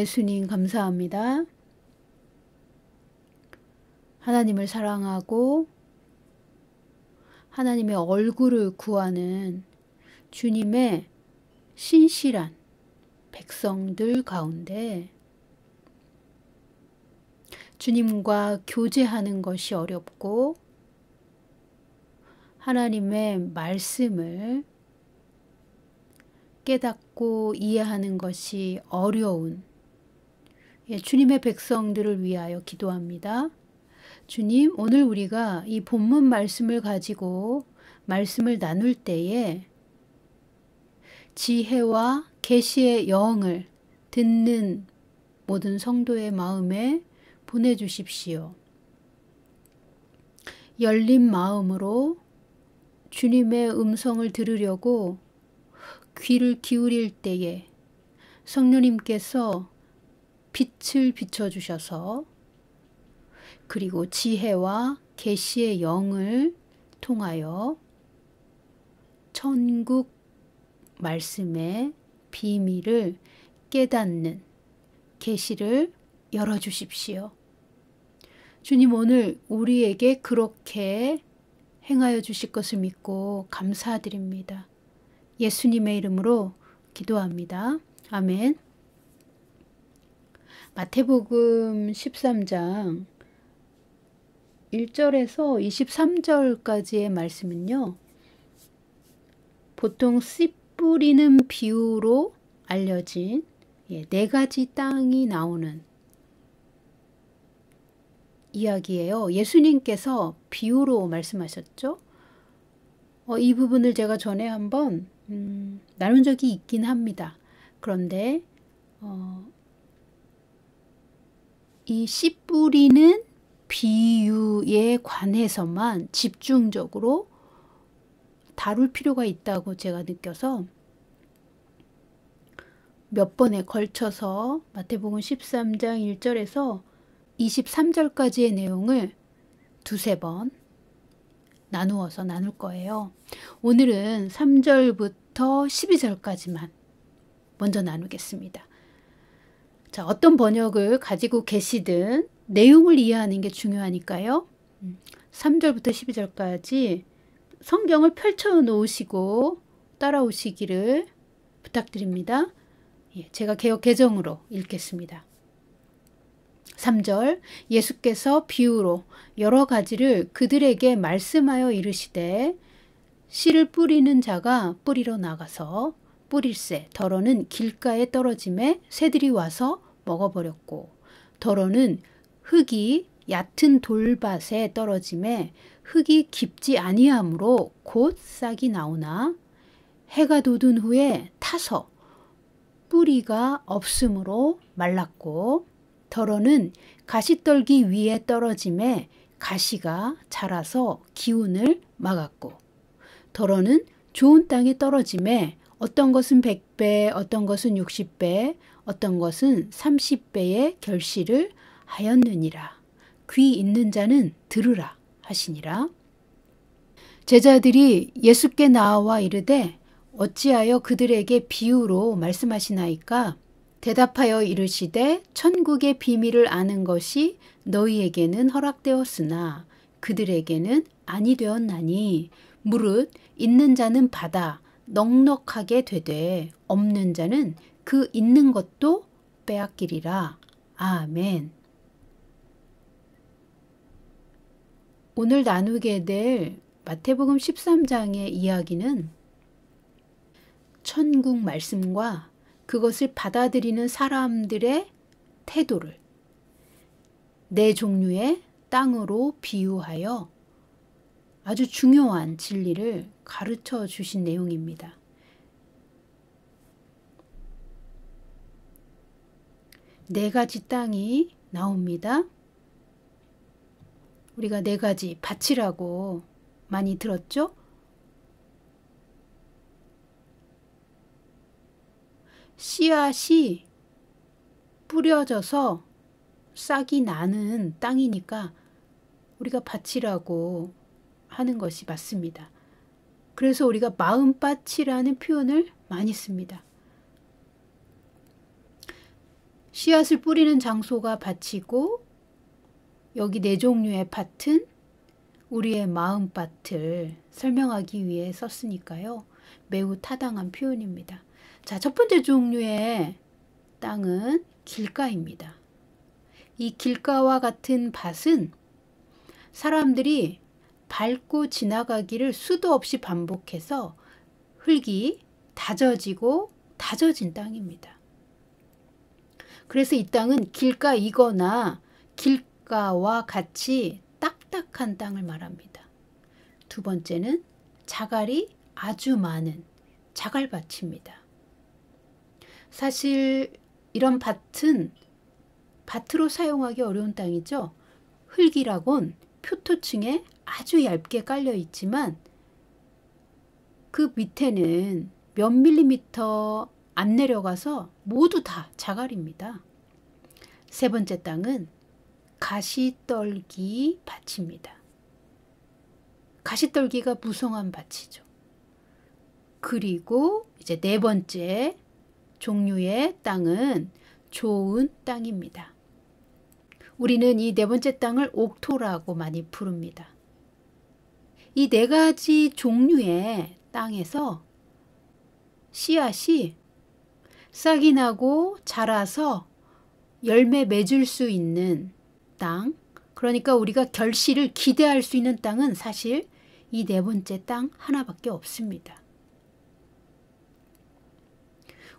예수님 감사합니다. 하나님을 사랑하고 하나님의 얼굴을 구하는 주님의 신실한 백성들 가운데 주님과 교제하는 것이 어렵고 하나님의 말씀을 깨닫고 이해하는 것이 어려운 주님의 백성들을 위하여 기도합니다. 주님, 오늘 우리가 이 본문 말씀을 가지고 말씀을 나눌 때에 지혜와 계시의 영을 듣는 모든 성도의 마음에 보내주십시오. 열린 마음으로 주님의 음성을 들으려고 귀를 기울일 때에 성령님께서 빛을 비춰주셔서 그리고 지혜와 계시의 영을 통하여 천국 말씀의 비밀을 깨닫는 계시를 열어주십시오. 주님, 오늘 우리에게 그렇게 행하여 주실 것을 믿고 감사드립니다. 예수님의 이름으로 기도합니다. 아멘. 마태복음 13장 1절에서 23절까지의 말씀은요. 보통 씨 뿌리는 비유로 알려진 4가지 땅이 나오는 이야기예요. 예수님께서 비유로 말씀하셨죠. 이 부분을 제가 전에 한번 나눈 적이 있긴 합니다. 그런데 이 씨 뿌리는 비유에 관해서만 집중적으로 다룰 필요가 있다고 제가 느껴서 몇 번에 걸쳐서 마태복음 13장 1절에서 23절까지의 내용을 두세 번 나누어서 나눌 거예요. 오늘은 3절부터 12절까지만 먼저 나누겠습니다. 자, 어떤 번역을 가지고 계시든 내용을 이해하는 게 중요하니까요. 3절부터 12절까지 성경을 펼쳐 놓으시고 따라오시기를 부탁드립니다. 제가 개역 개정으로 읽겠습니다. 3절, 예수께서 비유로 여러 가지를 그들에게 말씀하여 이르시되 씨를 뿌리는 자가 뿌리러 나가서 뿌릴새 더러는 길가에 떨어짐에 새들이 와서 먹어버렸고 더러는 흙이 얕은 돌밭에 떨어짐에 흙이 깊지 아니하므로 곧 싹이 나오나 해가 돋은 후에 타서 뿌리가 없으므로 말랐고 더러는 가시떨기 위에 떨어짐에 가시가 자라서 기운을 막았고 더러는 좋은 땅에 떨어짐에 어떤 것은 100배, 어떤 것은 60배, 어떤 것은 30배의 결실을 하였느니라. 귀 있는 자는 들으라 하시니라. 제자들이 예수께 나와 이르되 어찌하여 그들에게 비유로 말씀하시나이까? 대답하여 이르시되 천국의 비밀을 아는 것이 너희에게는 허락되었으나 그들에게는 아니 되었나니 무릇 있는 자는 받아 넉넉하게 되되 없는 자는 그 있는 것도 빼앗기리라. 아멘. 오늘 나누게 될 마태복음 13장의 이야기는 천국 말씀과 그것을 받아들이는 사람들의 태도를 4종류의 땅으로 비유하여 아주 중요한 진리를 가르쳐 주신 내용입니다. 네 가지 땅이 나옵니다. 우리가 4가지 밭이라고 많이 들었죠? 씨앗이 뿌려져서 싹이 나는 땅이니까 우리가 밭이라고 하는 것이 맞습니다. 그래서 우리가 마음밭이라는 표현을 많이 씁니다. 씨앗을 뿌리는 장소가 밭이고 여기 네 종류의 밭은 우리의 마음밭을 설명하기 위해 썼으니까요. 매우 타당한 표현입니다. 자, 첫 번째 종류의 땅은 길가입니다. 이 길가와 같은 밭은 사람들이 밟고 지나가기를 수도 없이 반복해서 흙이 다져지고 다져진 땅입니다. 그래서 이 땅은 길가이거나 길가와 같이 딱딱한 땅을 말합니다. 두 번째는 자갈이 아주 많은 자갈밭입니다. 사실 이런 밭은 밭으로 사용하기 어려운 땅이죠. 흙이라곤 표토층에 아주 얇게 깔려 있지만 그 밑에는 몇 밀리미터 안 내려가서 모두 다 자갈입니다. 세 번째 땅은 가시떨기 밭입니다. 가시떨기가 무성한 밭이죠. 그리고 이제 네 번째 종류의 땅은 좋은 땅입니다. 우리는 이 네 번째 땅을 옥토라고 많이 부릅니다. 이 네 가지 종류의 땅에서 씨앗이 싹이 나고 자라서 열매 맺을 수 있는 땅, 그러니까 우리가 결실을 기대할 수 있는 땅은 사실 이 네 번째 땅 하나밖에 없습니다.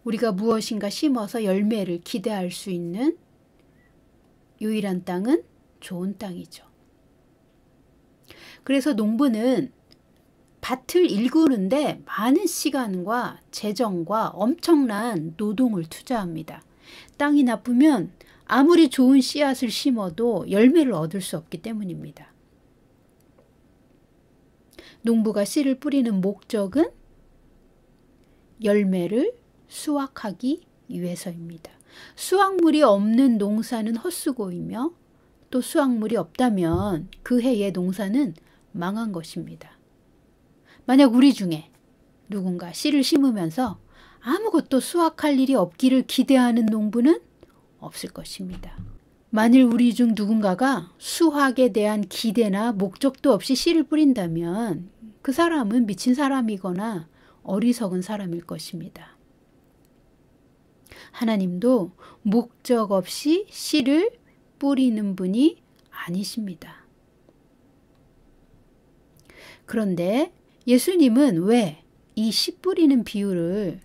우리가 무엇인가 심어서 열매를 기대할 수 있는 유일한 땅은 좋은 땅이죠. 그래서 농부는 밭을 일구는데 많은 시간과 재정과 엄청난 노동을 투자합니다. 땅이 나쁘면 아무리 좋은 씨앗을 심어도 열매를 얻을 수 없기 때문입니다. 농부가 씨를 뿌리는 목적은 열매를 수확하기 위해서입니다. 수확물이 없는 농사는 헛수고이며 또 수확물이 없다면 그 해의 농사는 망한 것입니다. 만약 우리 중에 누군가 씨를 심으면서 아무것도 수확할 일이 없기를 기대하는 농부는 없을 것입니다. 만일 우리 중 누군가가 수확에 대한 기대나 목적도 없이 씨를 뿌린다면 그 사람은 미친 사람이거나 어리석은 사람일 것입니다. 하나님도 목적 없이 씨를 뿌리는 분이 아니십니다. 그런데 예수님은 왜 이 씨 뿌리는 비유를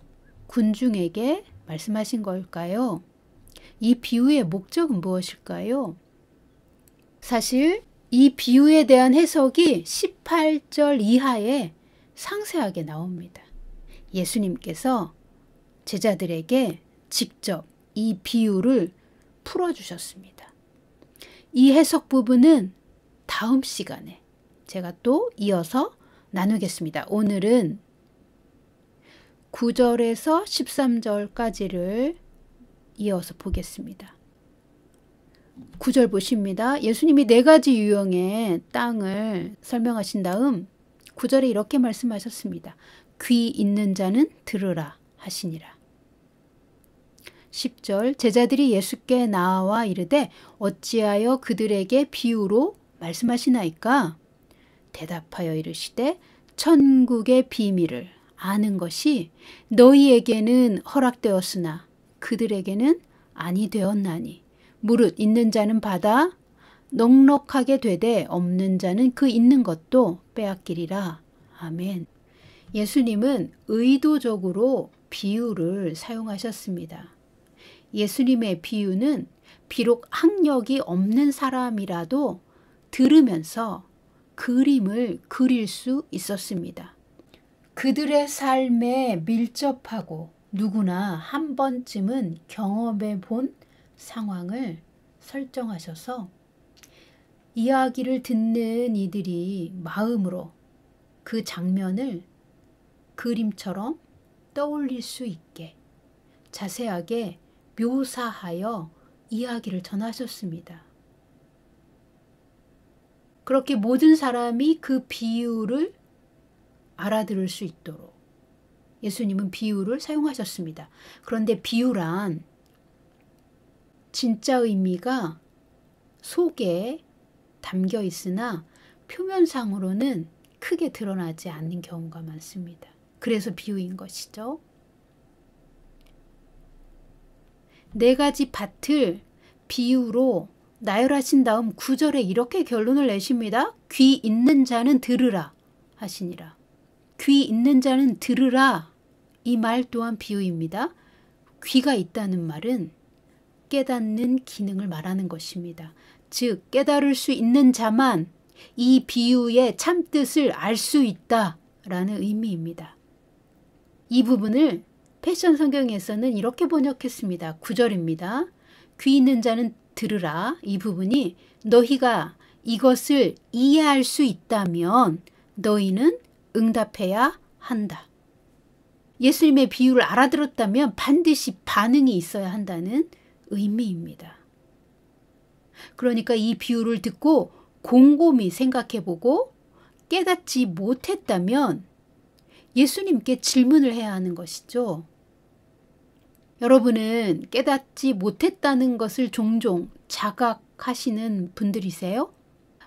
군중에게 말씀하신 걸까요? 이 비유의 목적은 무엇일까요? 사실 이 비유에 대한 해석이 18절 이하에 상세하게 나옵니다. 예수님께서 제자들에게 직접 이 비유를 풀어주셨습니다. 이 해석 부분은 다음 시간에 제가 또 이어서 나누겠습니다. 오늘은 9절에서 13절까지를 이어서 보겠습니다. 9절 보십니다. 예수님이 네 가지 유형의 땅을 설명하신 다음 9절에 이렇게 말씀하셨습니다. 귀 있는 자는 들으라 하시니라. 10절 제자들이 예수께 나와 이르되 어찌하여 그들에게 비유로 말씀하시나이까? 대답하여 이르시되 천국의 비밀을 아는 것이 너희에게는 허락되었으나 그들에게는 아니 되었나니 무릇 있는 자는 받아 넉넉하게 되되 없는 자는 그 있는 것도 빼앗기리라. 아멘. 예수님은 의도적으로 비유를 사용하셨습니다. 예수님의 비유는 비록 학력이 없는 사람이라도 들으면서 그림을 그릴 수 있었습니다. 그들의 삶에 밀접하고 누구나 한 번쯤은 경험해 본 상황을 설정하셔서 이야기를 듣는 이들이 마음으로 그 장면을 그림처럼 떠올릴 수 있게 자세하게 묘사하여 이야기를 전하셨습니다. 그렇게 모든 사람이 그 비유를 알아들을 수 있도록 예수님은 비유를 사용하셨습니다. 그런데 비유란 진짜 의미가 속에 담겨 있으나 표면상으로는 크게 드러나지 않는 경우가 많습니다. 그래서 비유인 것이죠. 네 가지 밭을 비유로 나열하신 다음 9절에 이렇게 결론을 내십니다. 귀 있는 자는 들으라 하시니라. 귀 있는 자는 들으라, 이 말 또한 비유입니다. 귀가 있다는 말은 깨닫는 기능을 말하는 것입니다. 즉 깨달을 수 있는 자만 이 비유의 참뜻을 알 수 있다라는 의미입니다. 이 부분을 패션 성경에서는 이렇게 번역했습니다. 9절입니다. 귀 있는 자는 들으라. 이 부분이 너희가 이것을 이해할 수 있다면 너희는 응답해야 한다. 예수님의 비유를 알아들었다면 반드시 반응이 있어야 한다는 의미입니다. 그러니까 이 비유를 듣고 곰곰이 생각해보고 깨닫지 못했다면 예수님께 질문을 해야 하는 것이죠. 여러분은 깨닫지 못했다는 것을 종종 자각하시는 분들이세요?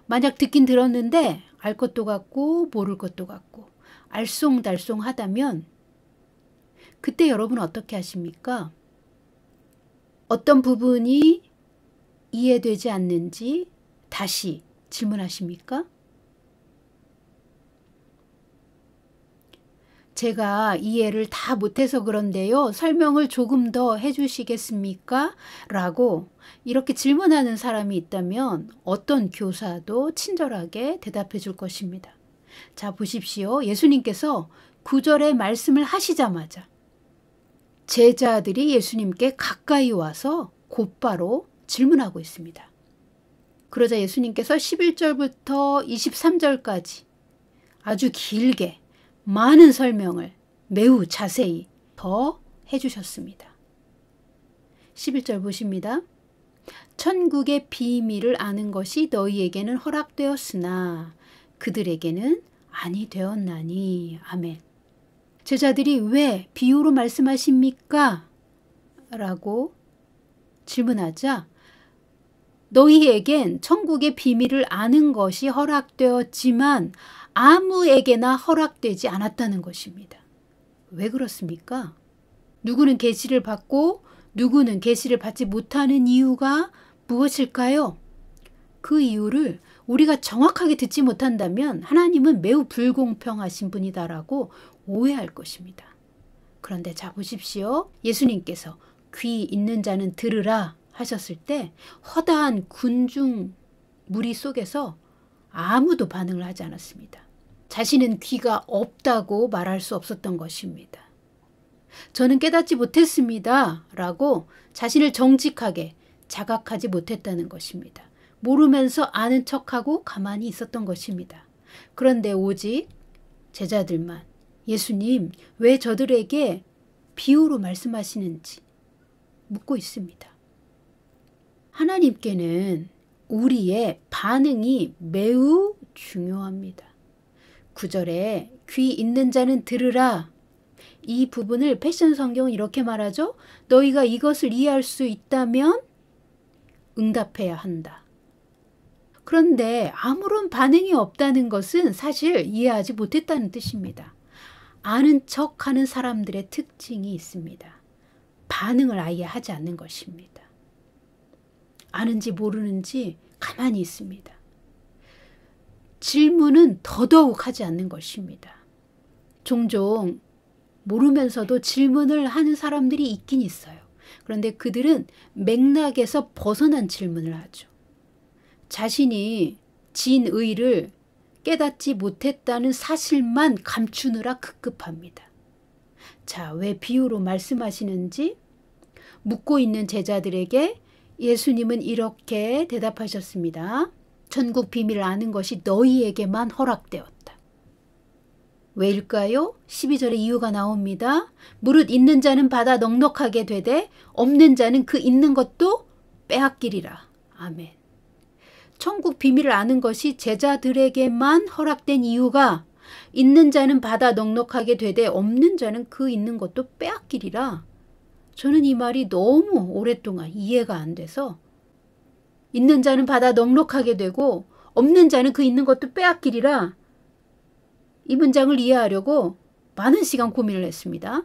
만약 듣긴 들었는데 알 것도 같고 모를 것도 같고 알쏭달쏭하다면 그때 여러분은 어떻게 하십니까? 어떤 부분이 이해되지 않는지 다시 질문하십니까? 제가 이해를 다 못해서 그런데요. 설명을 조금 더 해주시겠습니까? 라고 이렇게 질문하는 사람이 있다면 어떤 교사도 친절하게 대답해 줄 것입니다. 자, 보십시오. 예수님께서 9절에 말씀을 하시자마자 제자들이 예수님께 가까이 와서 곧바로 질문하고 있습니다. 그러자 예수님께서 11절부터 23절까지 아주 길게 많은 설명을 매우 자세히 더 해주셨습니다. 11절 보십니다. 천국의 비밀을 아는 것이 너희에게는 허락되었으나 그들에게는 아니 되었나니. 아멘. 제자들이 왜 비유로 말씀하십니까? 라고 질문하자 너희에겐 천국의 비밀을 아는 것이 허락되었지만 아무에게나 허락되지 않았다는 것입니다. 왜 그렇습니까? 누구는 계시를 받고 누구는 계시를 받지 못하는 이유가 무엇일까요? 그 이유를 우리가 정확하게 듣지 못한다면 하나님은 매우 불공평하신 분이다라고 오해할 것입니다. 그런데 자 보십시오. 예수님께서 귀 있는 자는 들으라 하셨을 때 허다한 군중 무리 속에서 아무도 반응을 하지 않았습니다. 자신은 귀가 없다고 말할 수 없었던 것입니다. 저는 깨닫지 못했습니다. 라고 자신을 정직하게 자각하지 못했다는 것입니다. 모르면서 아는 척하고 가만히 있었던 것입니다. 그런데 오직 제자들만 예수님 왜 저들에게 비유로 말씀하시는지 묻고 있습니다. 하나님께는 우리의 반응이 매우 중요합니다. 9절에 귀 있는 자는 들으라. 이 부분을 패션 성경은 이렇게 말하죠. 너희가 이것을 이해할 수 있다면 응답해야 한다. 그런데 아무런 반응이 없다는 것은 사실 이해하지 못했다는 뜻입니다. 아는 척하는 사람들의 특징이 있습니다. 반응을 아예 하지 않는 것입니다. 아는지 모르는지 가만히 있습니다. 질문은 더더욱 하지 않는 것입니다. 종종 모르면서도 질문을 하는 사람들이 있긴 있어요. 그런데 그들은 맥락에서 벗어난 질문을 하죠. 자신이 진의를 깨닫지 못했다는 사실만 감추느라 급급합니다. 자, 왜 비유로 말씀하시는지 묻고 있는 제자들에게 예수님은 이렇게 대답하셨습니다. 천국 비밀을 아는 것이 너희에게만 허락되었다. 왜일까요? 12절에 이유가 나옵니다. 무릇 있는 자는 받아 넉넉하게 되되 없는 자는 그 있는 것도 빼앗기리라. 아멘. 천국 비밀을 아는 것이 제자들에게만 허락된 이유가 있는 자는 받아 넉넉하게 되되 없는 자는 그 있는 것도 빼앗기리라. 저는 이 말이 너무 오랫동안 이해가 안 돼서 있는 자는 받아 넉넉하게 되고 없는 자는 그 있는 것도 빼앗기리라 이 문장을 이해하려고 많은 시간 고민을 했습니다.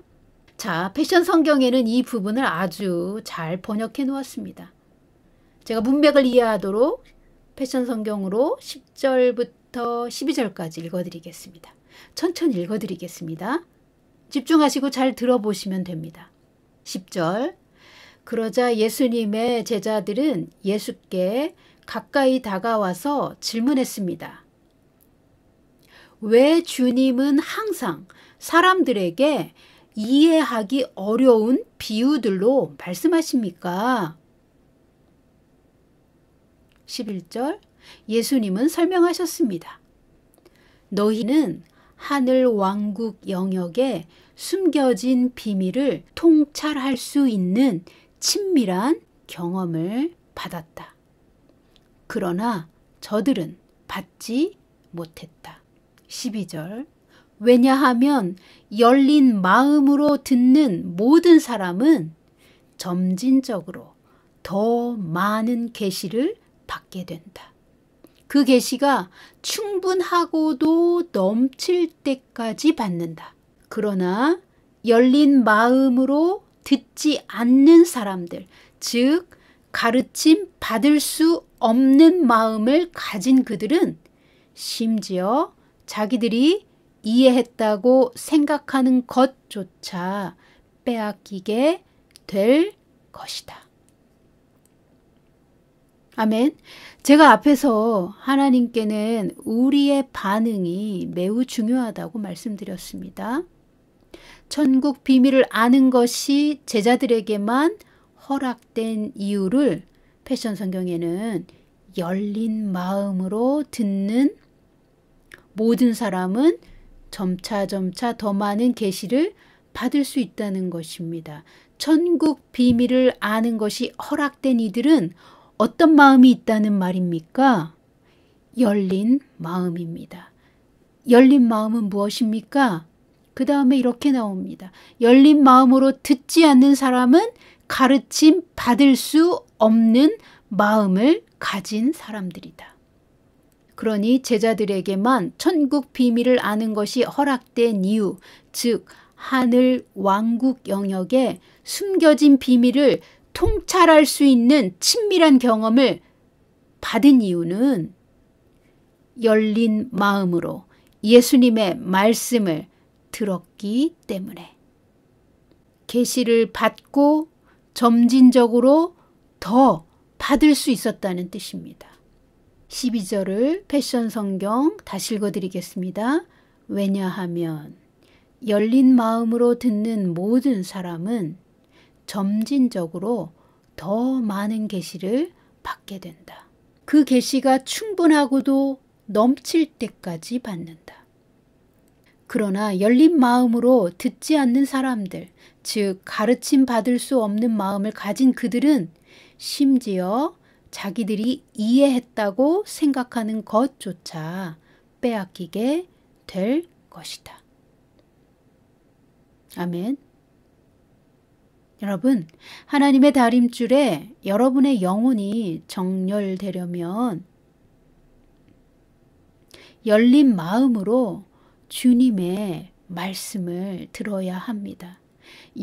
자, 패션 성경에는 이 부분을 아주 잘 번역해 놓았습니다. 제가 문맥을 이해하도록 패션 성경으로 10절부터 12절까지 읽어드리겠습니다. 천천히 읽어드리겠습니다. 집중하시고 잘 들어보시면 됩니다. 10절. 그러자 예수님의 제자들은 예수께 가까이 다가와서 질문했습니다. 왜 주님은 항상 사람들에게 이해하기 어려운 비유들로 말씀하십니까? 11절. 예수님은 설명하셨습니다. 너희는 하늘 왕국 영역에 숨겨진 비밀을 통찰할 수 있는 친밀한 경험을 받았다. 그러나 저들은 받지 못했다. 12절. 왜냐하면 열린 마음으로 듣는 모든 사람은 점진적으로 더 많은 계시를 받게 된다. 그 계시가 충분하고도 넘칠 때까지 받는다. 그러나 열린 마음으로 듣지 않는 사람들, 즉 가르침 받을 수 없는 마음을 가진 그들은 심지어 자기들이 이해했다고 생각하는 것조차 빼앗기게 될 것이다. 아멘. 제가 앞에서 하나님께는 우리의 반응이 매우 중요하다고 말씀드렸습니다. 천국 비밀을 아는 것이 제자들에게만 허락된 이유를 패션 성경에는 열린 마음으로 듣는 모든 사람은 점차점차 더 많은 계시를 받을 수 있다는 것입니다. 천국 비밀을 아는 것이 허락된 이들은 어떤 마음이 있다는 말입니까? 열린 마음입니다. 열린 마음은 무엇입니까? 그 다음에 이렇게 나옵니다. 열린 마음으로 듣지 않는 사람은 가르침 받을 수 없는 마음을 가진 사람들이다. 그러니 제자들에게만 천국 비밀을 아는 것이 허락된 이유, 즉 하늘 왕국 영역에 숨겨진 비밀을 통찰할 수 있는 친밀한 경험을 받은 이유는 열린 마음으로 예수님의 말씀을 들었기 때문에 계시를 받고 점진적으로 더 받을 수 있었다는 뜻입니다. 12절을 패션 성경 다시 읽어드리겠습니다. 왜냐하면 열린 마음으로 듣는 모든 사람은 점진적으로 더 많은 계시를 받게 된다. 그 계시가 충분하고도 넘칠 때까지 받는다. 그러나 열린 마음으로 듣지 않는 사람들, 즉 가르침 받을 수 없는 마음을 가진 그들은 심지어 자기들이 이해했다고 생각하는 것조차 빼앗기게 될 것이다. 아멘. 여러분, 하나님의 다림줄에 여러분의 영혼이 정렬되려면 열린 마음으로 주님의 말씀을 들어야 합니다.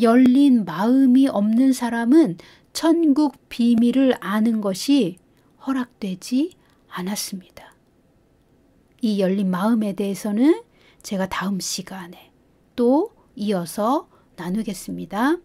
열린 마음이 없는 사람은 천국 비밀을 아는 것이 허락되지 않았습니다. 이 열린 마음에 대해서는 제가 다음 시간에 또 이어서 나누겠습니다.